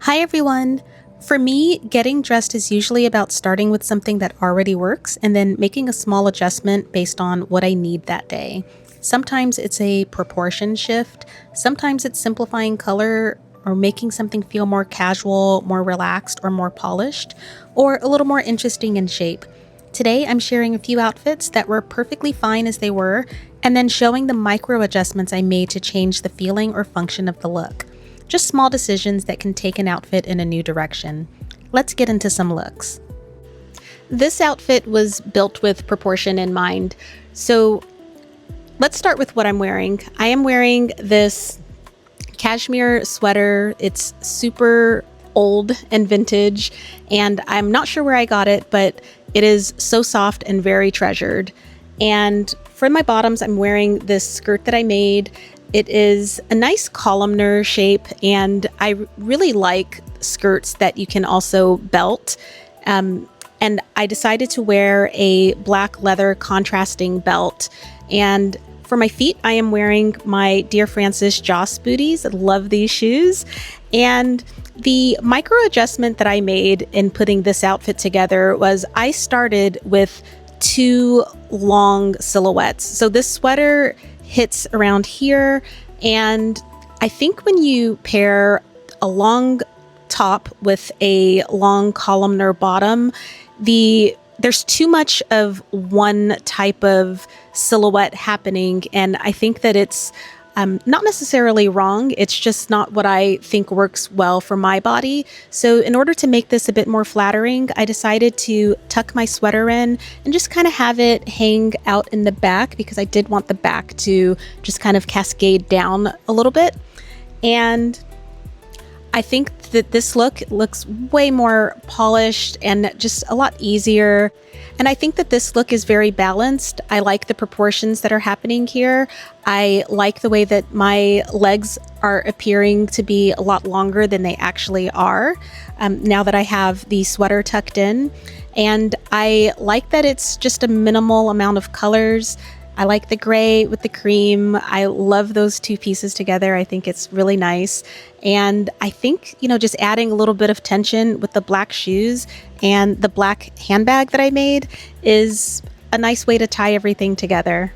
Hi everyone! For me, getting dressed is usually about starting with something that already works and then making a small adjustment based on what I need that day. Sometimes it's a proportion shift, sometimes it's simplifying color or making something feel more casual, more relaxed, or more polished, or a little more interesting in shape. Today, I'm sharing a few outfits that were perfectly fine as they were, and then showing the micro adjustments I made to change the feeling or function of the look. Just small decisions that can take an outfit in a new direction. Let's get into some looks. This outfit was built with proportion in mind. So let's start with what I'm wearing. I am wearing this cashmere sweater. It's super old and vintage, and I'm not sure where I got it, but it is so soft and very treasured. And for my bottoms, I'm wearing this skirt that I made. It is a nice columnar shape, and I really like skirts that you can also belt. And I decided to wear a black leather contrasting belt. And for my feet, I am wearing my Dear Francis Joss Booties. I love these shoes. And the micro adjustment that I made in putting this outfit together was I started with two long silhouettes. So this sweater hits around here, and I think when you pair a long top with a long columnar bottom, there's too much of one type of silhouette happening, and I think that it's not necessarily wrong. It's just not what I think works well for my body. So in order to make this a bit more flattering, I decided to tuck my sweater in and just kind of have it hang out in the back, because I did want the back to just kind of cascade down a little bit. And I think that this look looks way more polished and just a lot easier. And I think that this look is very balanced. I like the proportions that are happening here. I like the way that my legs are appearing to be a lot longer than they actually are, now that I have the sweater tucked in. And I like that it's just a minimal amount of colors. I like the gray with the cream. I love those two pieces together. I think it's really nice. And I think, just adding a little bit of tension with the black shoes and the black handbag that I made is a nice way to tie everything together.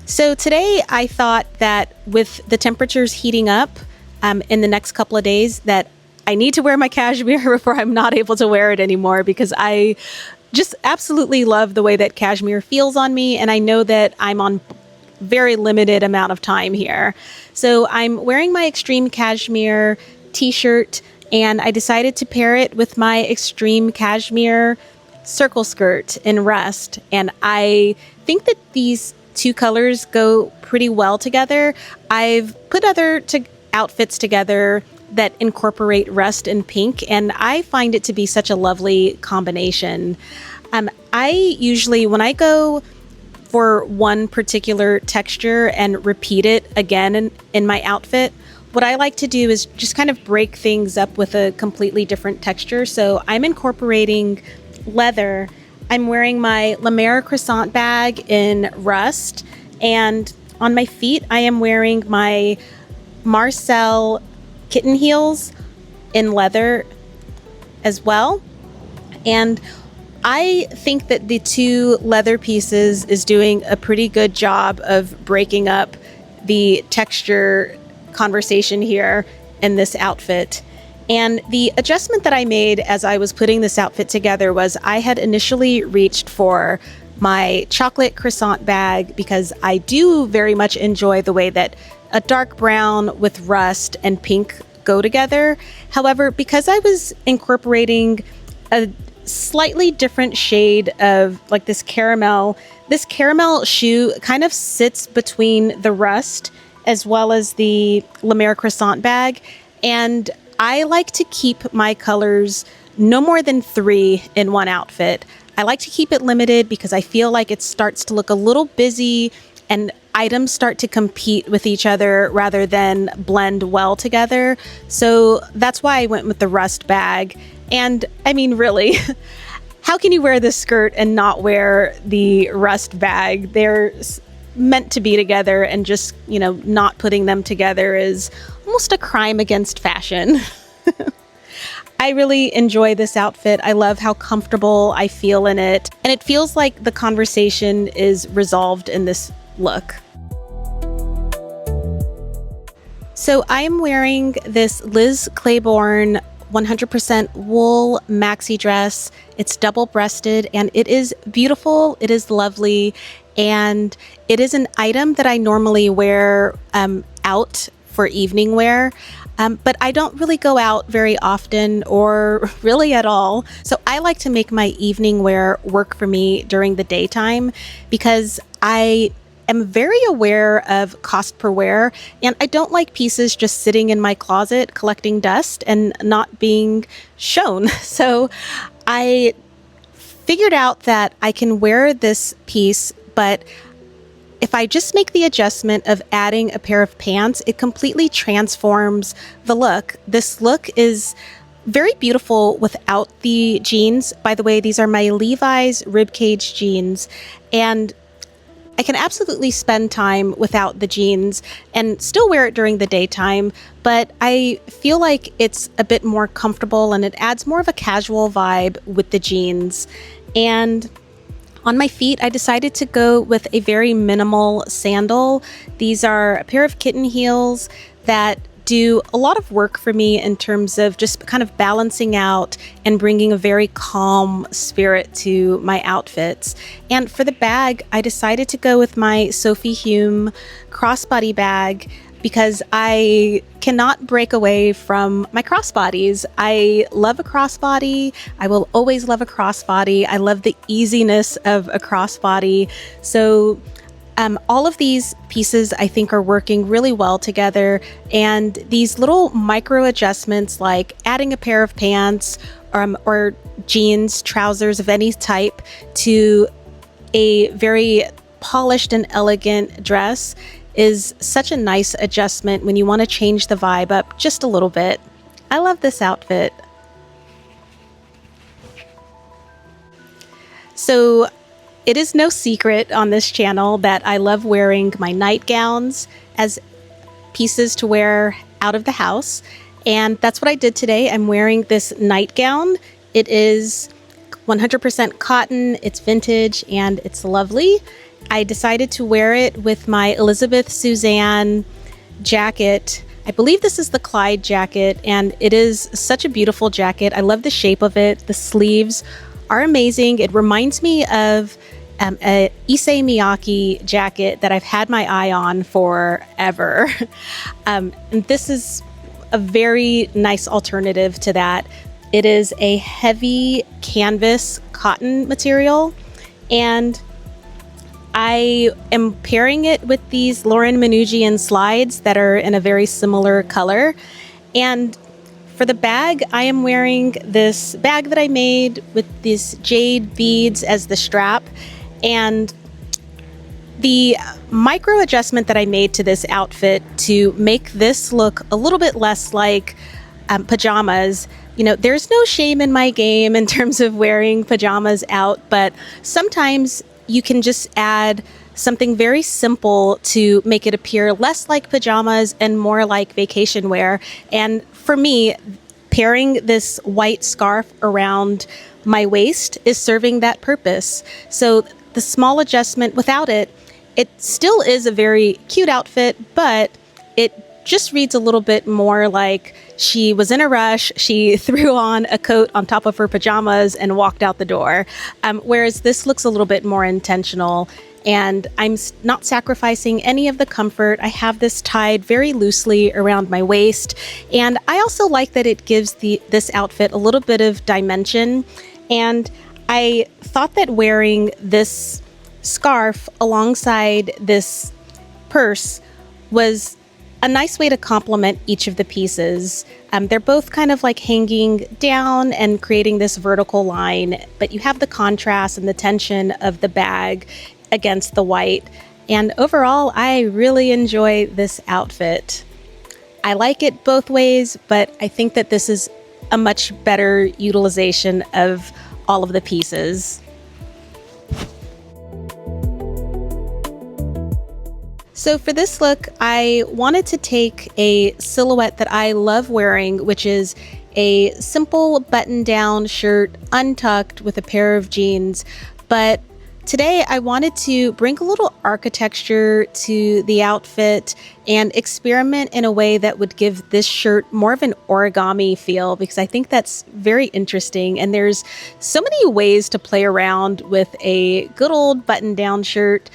So today I thought that with the temperatures heating up in the next couple of days, that I need to wear my cashmere before I'm not able to wear it anymore, because I just absolutely love the way that cashmere feels on me, and I know that I'm on very limited amount of time here. So I'm wearing my Extreme Cashmere t-shirt, and I decided to pair it with my Extreme Cashmere circle skirt in rust. And I think that these two colors go pretty well together. I've put other outfits together that incorporate rust and pink, and I find it to be such a lovely combination. I usually, when I go for one particular texture and repeat it again in my outfit, what I like to do is just kind of break things up with a completely different texture. So I'm incorporating leather. I'm wearing my Lemaire croissant bag in rust, and on my feet I am wearing my Marsell kitten heels in leather as well. And I think that the two leather pieces is doing a pretty good job of breaking up the texture conversation here in this outfit. And the adjustment that I made as I was putting this outfit together was I had initially reached for my chocolate croissant bag, because I do very much enjoy the way that a dark brown with rust and pink go together. However, because I was incorporating a slightly different shade of like this caramel shoe kind of sits between the rust as well as the Lemaire croissant bag. And I like to keep my colors no more than 3 in one outfit. I like to keep it limited because I feel like it starts to look a little busy and items start to compete with each other rather than blend well together. So that's why I went with the rust bag. And I mean, really, how can you wear this skirt and not wear the rust bag? They're meant to be together, and just, not putting them together is almost a crime against fashion. I really enjoy this outfit. I love how comfortable I feel in it, and it feels like the conversation is resolved in this look. So I am wearing this Liz Claiborne 100% wool maxi dress. It's double-breasted, and it is beautiful. It is lovely, and it is an item that I normally wear out for evening wear. But I don't really go out very often, or really at all. So I like to make my evening wear work for me during the daytime, because I am very aware of cost per wear, and I don't like pieces just sitting in my closet collecting dust and not being shown. So I figured out that I can wear this piece, but if I just make the adjustment of adding a pair of pants, it completely transforms the look. This look is very beautiful without the jeans. By the way, these are my Levi's ribcage jeans, and I can absolutely spend time without the jeans and still wear it during the daytime, but I feel like it's a bit more comfortable and it adds more of a casual vibe with the jeans. And on my feet, I decided to go with a very minimal sandal. These are a pair of kitten heels that do a lot of work for me in terms of just kind of balancing out and bringing a very calm spirit to my outfits. And for the bag, I decided to go with my Sophie Hulme crossbody bag, because I cannot break away from my crossbodies. I love a crossbody. I will always love a crossbody. I love the easiness of a crossbody. So all of these pieces I think are working really well together, and these little micro adjustments like adding a pair of pants or jeans, trousers of any type to a very polished and elegant dress is such a nice adjustment when you want to change the vibe up just a little bit. I love this outfit. So it is no secret on this channel that I love wearing my nightgowns as pieces to wear out of the house. And that's what I did today. I'm wearing this nightgown. It is 100% cotton, it's vintage, and it's lovely. I decided to wear it with my Elizabeth Suzann jacket. I believe this is the Clyde jacket, and it is such a beautiful jacket. I love the shape of it. The sleeves are amazing. It reminds me of a Issey Miyake jacket that I've had my eye on forever. And this is a very nice alternative to that. It is a heavy canvas cotton material, and I am pairing it with these Lauren Manoogian slides that are in a very similar color. And for the bag, I am wearing this bag that I made with these jade beads as the strap. And the micro adjustment that I made to this outfit to make this look a little bit less like pajamas. There's no shame in my game in terms of wearing pajamas out, but sometimes you can just add something very simple to make it appear less like pajamas and more like vacation wear. And for me, pairing this white scarf around my waist is serving that purpose. So the small adjustment without it, it still is a very cute outfit, but it just reads a little bit more like she was in a rush. She threw on a coat on top of her pajamas and walked out the door. Whereas this looks a little bit more intentional, and I'm not sacrificing any of the comfort. I have this tied very loosely around my waist, and I also like that it gives this outfit a little bit of dimension. And I thought that wearing this scarf alongside this purse was a nice way to complement each of the pieces. They're both kind of like hanging down and creating this vertical line, but you have the contrast and the tension of the bag against the white. And overall, I really enjoy this outfit. I like it both ways, but I think that this is a much better utilization of all of the pieces. So for this look, I wanted to take a silhouette that I love wearing, which is a simple button-down shirt, untucked with a pair of jeans. But today I wanted to bring a little architecture to the outfit and experiment in a way that would give this shirt more of an origami feel, because I think that's very interesting. And there's so many ways to play around with a good old button-down shirt.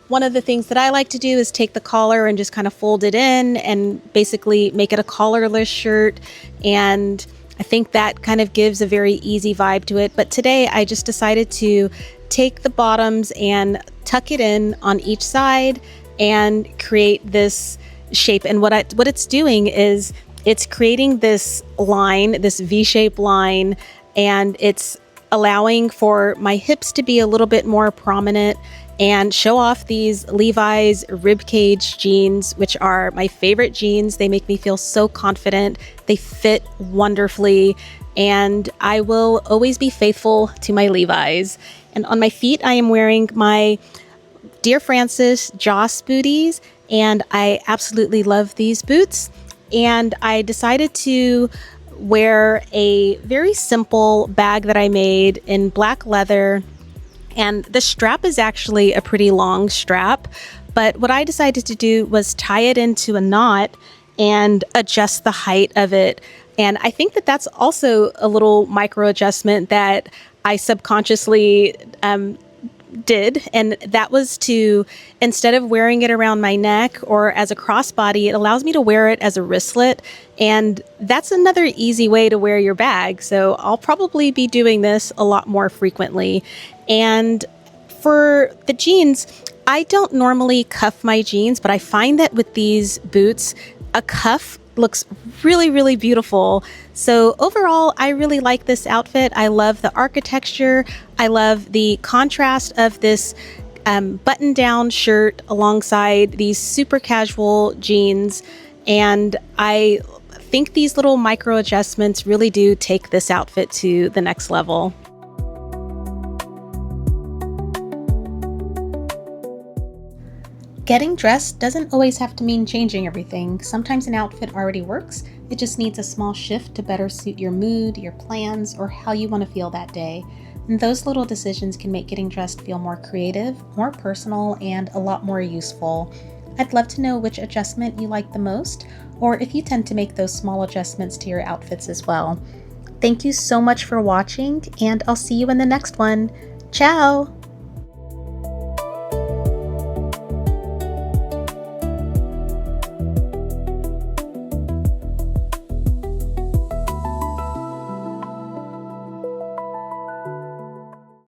One of the things that I like to do is take the collar and just kind of fold it in and basically make it a collarless shirt. And I think that kind of gives a very easy vibe to it. But today I just decided to take the bottoms and tuck it in on each side and create this shape. And what it's doing is it's creating this line, this V-shaped line, and it's allowing for my hips to be a little bit more prominent and show off these Levi's ribcage jeans, which are my favorite jeans. They make me feel so confident. They fit wonderfully, and I will always be faithful to my Levi's. And on my feet, I am wearing my Dear Francis Joss booties, and I absolutely love these boots. And I decided to wear a very simple bag that I made in black leather. And the strap is actually a pretty long strap, but what I decided to do was tie it into a knot and adjust the height of it. And I think that that's also a little micro adjustment that I subconsciously did, and that was to, instead of wearing it around my neck or as a crossbody, it allows me to wear it as a wristlet, and that's another easy way to wear your bag. So I'll probably be doing this a lot more frequently. And for the jeans, I don't normally cuff my jeans, but I find that with these boots, a cuff looks really, really beautiful. So overall, I really like this outfit. I love the architecture. I love the contrast of this button-down shirt alongside these super casual jeans. And I think these little micro adjustments really do take this outfit to the next level. Getting dressed doesn't always have to mean changing everything. Sometimes an outfit already works. It just needs a small shift to better suit your mood, your plans, or how you want to feel that day. And those little decisions can make getting dressed feel more creative, more personal, and a lot more useful. I'd love to know which adjustment you like the most, or if you tend to make those small adjustments to your outfits as well. Thank you so much for watching, and I'll see you in the next one. Ciao!